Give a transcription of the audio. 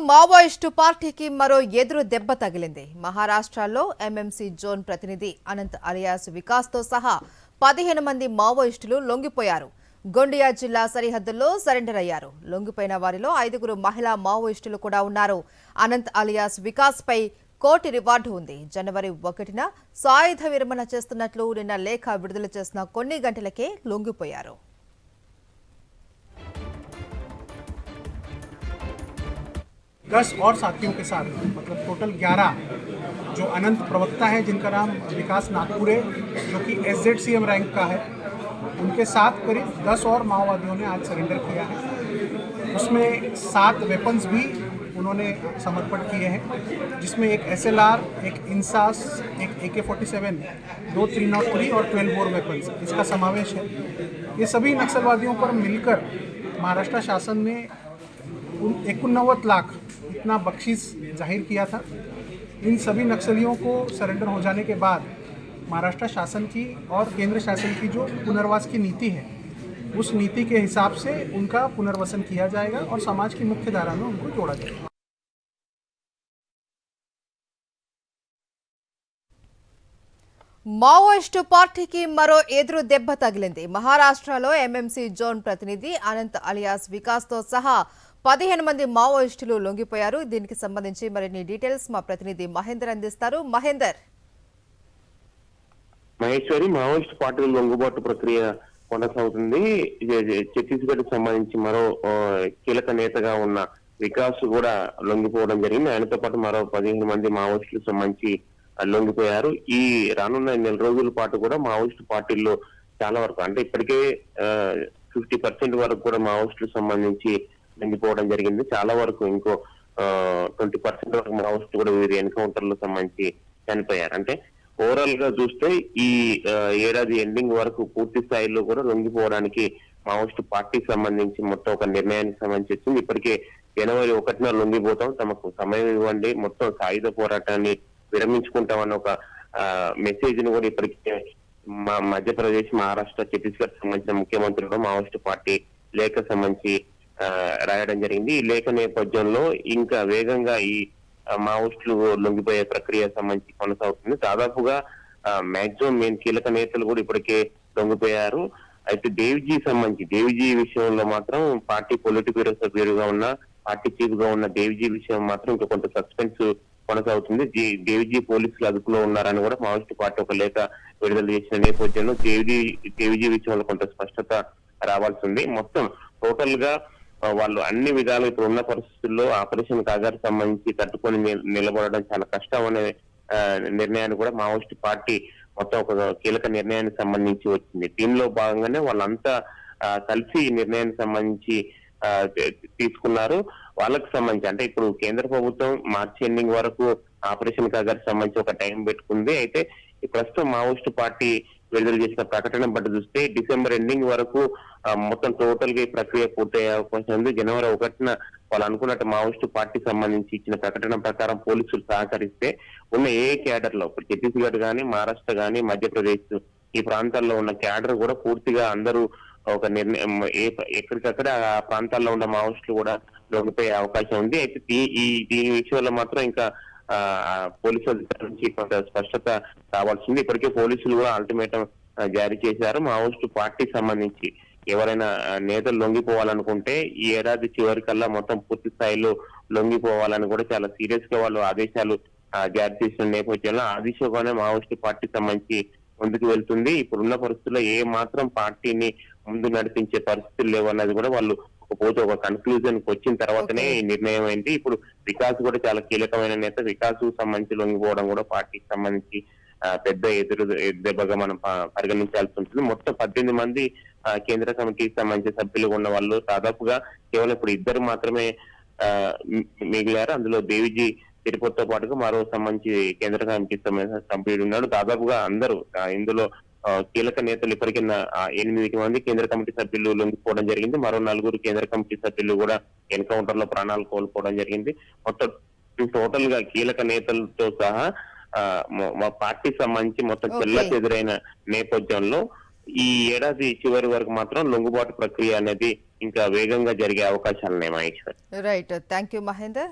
Maoist పార్టీకి మరో ఎదురు దెబ్బ తగిలింది. మహారాష్ట్రలో ఎంఎంసీ జోన్ ప్రతినిధి అనంత్ అలియాస్ వికాస్తో సహా 15 మంది మావోయిస్టులు లొంగిపోయారు. గోండియా జిల్లా సరిహద్దుల్లో సరెండర్ అయ్యారు. లొంగిపోయిన వారిలో 5 మహిళా మావోయిస్టులు కూడా ఉన్నారు. అనంత్ అలియాస్ వికాస్ పై కోటి రివార్డు ఉంది. జనవరి 1న సాయుధ విరమణ చేస్తున్నట్లు నిన్న లేఖ విడుదల చేసిన కొన్ని గంటలకే లొంగిపోయారు. 10 और साथियों के साथ मतलब टोटल 11 जो अनंत प्रवक्ता है जिनका नाम विकास नागपुरे जो कि SZCM रैंक का है, उनके साथ करीब 10 और माओवादियों ने आज सरेंडर किया है। उसमें 7 वेपन्स भी उन्होंने समर्पण किए हैं, जिसमें एक SLR, एक इंसास, एक AK-47, 2 303 और 12 बोर वेपन्स इसका समावेश है। ये सभी नक्सलवादियों पर मिलकर महाराष्ट्र शासन ने 89 लाख इतना बख्शीश जाहिर किया था। इन सभी नक्सलियों को सरेंडर हो जाने के बाद महाराष्ट्र शासन की और केंद्र शासन की जो पुनर्वास की नीति है, उस नीति के हिसाब से उनका पुनर्वसन किया जाएगा और समाज की मुख्य धारा में उनको जोड़ा जाएगा। మావోయిస్టు పార్టీకి మరో ఎదురు దెబ్బ తగిలింది. మహారాష్ట్రలో ఎంఎంసీ జోన్ ప్రతినిధి అనంత్ అలియాస్ వికాస్తో సహా 15 మంది మావోయిస్టులు లొంగిపోయారు. దీనికి సంబంధించి మరిన్ని డీటెయిల్స్ మా ప్రతినిధి మహేందర్ అందిస్తారు. మహేందర్. మహేశ్వరి, మావోయిస్టు పార్టీల లొంగుబాటు ప్రక్రియ కొనసాగుతుంది. ఛత్తీస్గఢ్ కి సంబంధించి మరో కీలక నేతగా ఉన్న వికాస్ కూడా లొంగిపోవడం జరిగింది. ఆయనతో పాటు మరో 15 మంది మావోయిస్టులకు సంబంధించి లొంగిపోయారు. ఈ రానున్న నెల రోజుల పాటు కూడా మావోయిస్టు పార్టీల్లో చాలా వరకు అంటే ఇప్పటికే 50% వరకు కూడా మావోయిస్టులకు సంబంధించి లొంగిపోవడం జరిగింది. చాలా వరకు ఇంకో 20% వరకు మావోయిస్టు కూడా వీరి ఎన్కౌంటర్ లో సంబంధించి చనిపోయారు. అంటే ఓవరాల్ గా చూస్తే ఈ ఏడాది ఎండింగ్ వరకు పూర్తి స్థాయిలో కూడా లొంగిపోవడానికి మావోయిస్టు పార్టీకి సంబంధించి మొత్తం ఒక నిర్ణయానికి సంబంధించి వచ్చింది. ఇప్పటికే జనవరి 1న లొంగిపోతాం, తమకు సమయం ఇవ్వండి, మొత్తం సాయుధ పోరాటాన్ని విరమించుకుంటామన్న ఒక మెసేజ్ ని కూడా ఇప్పటికే మధ్యప్రదేశ్, మహారాష్ట్ర, ఛత్తీస్గఢ్ సంబంధించిన ముఖ్యమంత్రులు మావోయిస్టు పార్టీ లేఖ సంబంధించి రాయడం జరిగింది. ఈ లేఖ నేపథ్యంలో ఇంకా వేగంగా ఈ మావోయిస్టులు లొంగిపోయే ప్రక్రియ సంబంధించి కొనసాగుతుంది. దాదాపుగా మాక్సిమం మెయిన్ కీలక నేతలు కూడా ఇప్పటికే లొంగిపోయారు. అయితే దేవిజీ విషయంలో మాత్రం పార్టీ పొలిటిక్ బ్యూరో సభ్యులుగా ఉన్న, పార్టీ చీఫ్ గా ఉన్న దేవిజీ విషయం మాత్రం ఇంకా కొంత సస్పెన్స్ కొనసాగుతుంది. దేవిజీ పోలీసులు అదుపులో ఉన్నారని కూడా మావోయిస్టు పార్టీ ఒక లేఖ విడుదల చేసిన నేపథ్యంలో దేవిజీ విషయంలో కొంత స్పష్టత రావాల్సి ఉంది. మొత్తం టోటల్ గా వాళ్ళు అన్ని విధాలు ఇప్పుడు ఉన్న పరిస్థితుల్లో ఆపరేషన్ కాగారు సంబంధించి తట్టుకొని నిలబడడం చాలా కష్టం అనే నిర్ణయాన్ని కూడా మావోయిస్టు పార్టీ మొత్తం ఒక కీలక నిర్ణయానికి సంబంధించి వచ్చింది. టీంలో భాగంగానే వాళ్ళంతా కలిసి ఈ నిర్ణయానికి సంబంధించి తీసుకున్నారు. వాళ్ళకి సంబంధించి అంటే ఇప్పుడు కేంద్ర ప్రభుత్వం మార్చి ఎండింగ్ వరకు ఆపరేషన్ కాగారు సంబంధించి ఒక టైం పెట్టుకుంది. అయితే ప్రస్తుతం మావోయిస్టు పార్టీ విడుదల చేసిన ప్రకటన బట్టి చూస్తే డిసెంబర్ ఎండింగ్ వరకు మొత్తం టోటల్ గా ఈ ప్రక్రియ పూర్తయ్యే అవకాశం ఉంది. జనవరి 1న వాళ్ళు అనుకున్నట్టు మావోయిస్టు పార్టీ సంబంధించి ఇచ్చిన ప్రకటన ప్రకారం పోలీసులు సహకరిస్తే ఉన్న ఏ క్యాడర్ లో ఇప్పుడు ఛత్తీస్గఢ్ గానీ, మహారాష్ట్ర గానీ, మధ్యప్రదేశ్ ఈ ప్రాంతాల్లో ఉన్న క్యాడర్ కూడా పూర్తిగా అందరూ ఒక నిర్ణయం ఎక్కడికక్కడ ఆ ప్రాంతాల్లో ఉన్న మావోయిస్టులు కూడా లొంగిపోయే అవకాశం ఉంది. అయితే దీని విషయంలో మాత్రం ఇంకా పోలీసుల నుంచి కొంత స్పష్టత రావాల్సింది. ఇప్పటికే పోలీసులు కూడా అల్టిమేటం జారీ చేశారు. మావోయిస్టు పార్టీకి సంబంధించి ఎవరైనా నేతలు లొంగిపోవాలనుకుంటే ఈ ఏడాది చివరికల్లా మొత్తం పూర్తి స్థాయిలో లొంగిపోవాలని కూడా చాలా సీరియస్ గా వాళ్ళు ఆదేశాలు జారీ చేసిన నేపథ్యంలో ఆ దిశగానే మావోయిస్టు పార్టీకి సంబంధించి ముందుకు వెళ్తుంది. ఇప్పుడున్న పరిస్థితుల్లో ఏ మాత్రం పార్టీని ముందు నడిపించే పరిస్థితులు లేవన్నది కూడా వాళ్ళు ఒక కన్క్లూజన్ కి వచ్చిన తర్వాతనే ఈ నిర్ణయం అయింది. ఇప్పుడు వికాస్ కూడా చాలా కీలకమైన నేత. వికాస్ సంబంధించి లొంగిపోవడం కూడా పార్టీకి సంబంధించి పెద్ద ఎదురు దెబ్బగా మనం పరిగణించాల్సి ఉంటుంది. మొత్తం 18 మంది కేంద్ర కమిటీకి సంబంధించిన సభ్యులు ఉన్న వాళ్ళు దాదాపుగా కేవలం ఇప్పుడు 2 మాత్రమే మిగిలారు. అందులో దేవిజీ తిరుపతితో పాటుగా మరో సంబంధించి కేంద్ర కమిటీకి సంబంధించిన సభ్యుడు ఉన్నాడు. దాదాపుగా అందరూ ఇందులో కీలక నేతలు ఇప్పటికీ 8 మంది కేంద్ర కమిటీ సభ్యులు లొంగిపోవడం జరిగింది. మరో 4 కేంద్ర కమిటీ సభ్యులు కూడా ఎన్కౌంటర్ లో ప్రాణాలు కోల్పోవడం జరిగింది. మొత్తం టోటల్ గా కీలక నేతలతో సహా మా పార్టీకి సంబంధించి మొత్తం చెల్లాచెదురైన నేపథ్యంలో ఈ ఏడాది చివరి వరకు మాత్రం లొంగుబాటు ప్రక్రియ అనేది ఇంకా వేగంగా జరిగే అవకాశాలున్నాయి Maheshwar. Right, thank you Mahender.